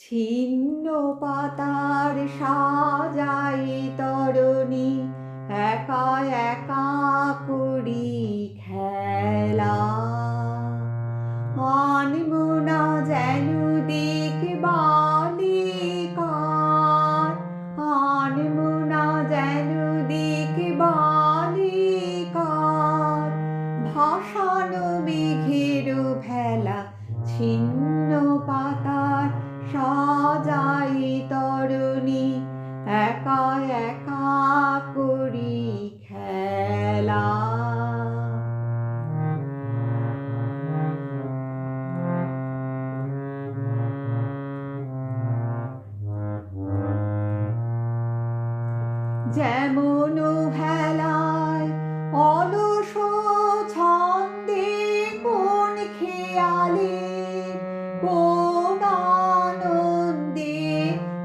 ছিন্ন পাতার সাজাই তরণী, একা একা করি খেলা। আনবো না যেন দিক বালিকার, আনবো না যেন দিক বালিকার। ভাসানো মেঘের ভেলা, ছিন্ন পাতার সাজাই তরণী, একা একা করি খেলা। যেমন ভেলায় অলস ছন্দে কোন খেয়ালে কোন আনন্দে,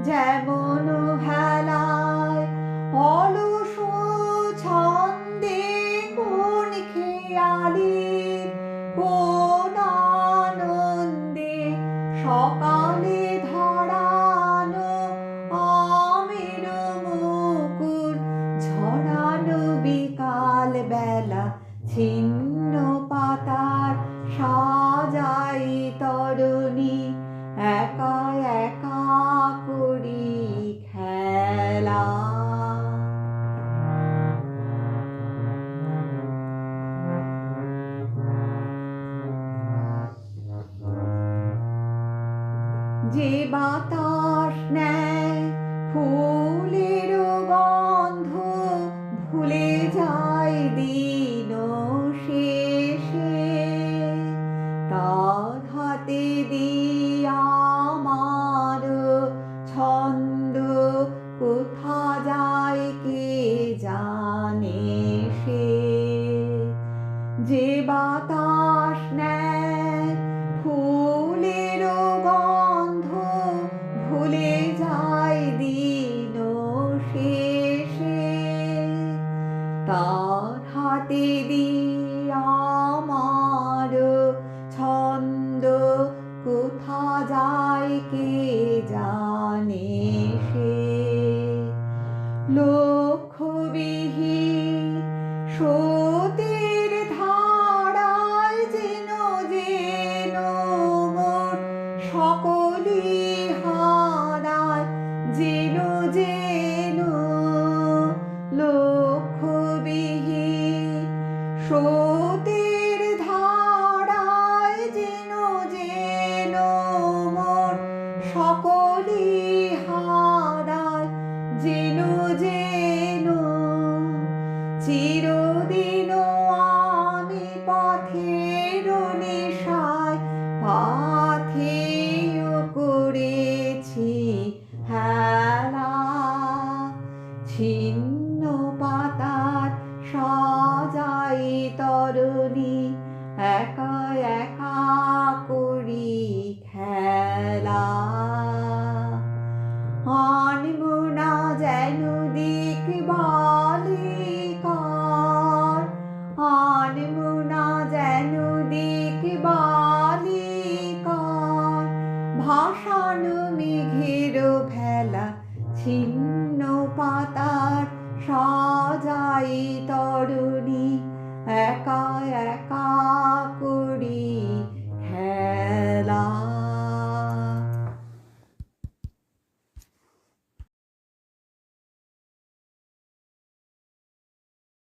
যেমন ভেলায় অলস ছন্দে কোন খেয়ালে কোন আনন্দে। সকালে ধরানো আমের মুকুল, ঝরানো বিকাল বেলা, ছিন্ন পাতার সাজাই তরণী, একা একা করি খেলা। যে বাতাস নেয় ফুলের গন্ধ, ভুলে যায় দিন শেষে, তার হাতে দিয়ে আমার ছন্দ কোথা যায় কে জানে সে। যে বাতাস নেয় ফুলের গন্ধ, ভুলে যায় দিন শেষে, তার হাতে দিয়ে আমার ছন্দ কোথা যায় কে জানে সে। লক্ষ্যবিহীন স্রোতের ধারায় যেন যেন মোর সকলই হারায়, যেন যেন লক্ষ্যবিহীন স্রোতের ধারায় যেন যেন মোর সকলই হারায়, যেন যেন। চিরদিন আমি পথের নেশায় পাথেয় করেছি হেলা। ছিন্ন পাতার সাজাই তরণী, একা একা করি খেলা। আনবো না যেন দিক বালিকার, আনবো না যেন দিক বালিকার। ভাসানো মেঘের ভেলা, ছিন্ন পাতার সাজাই তরণী, একা একা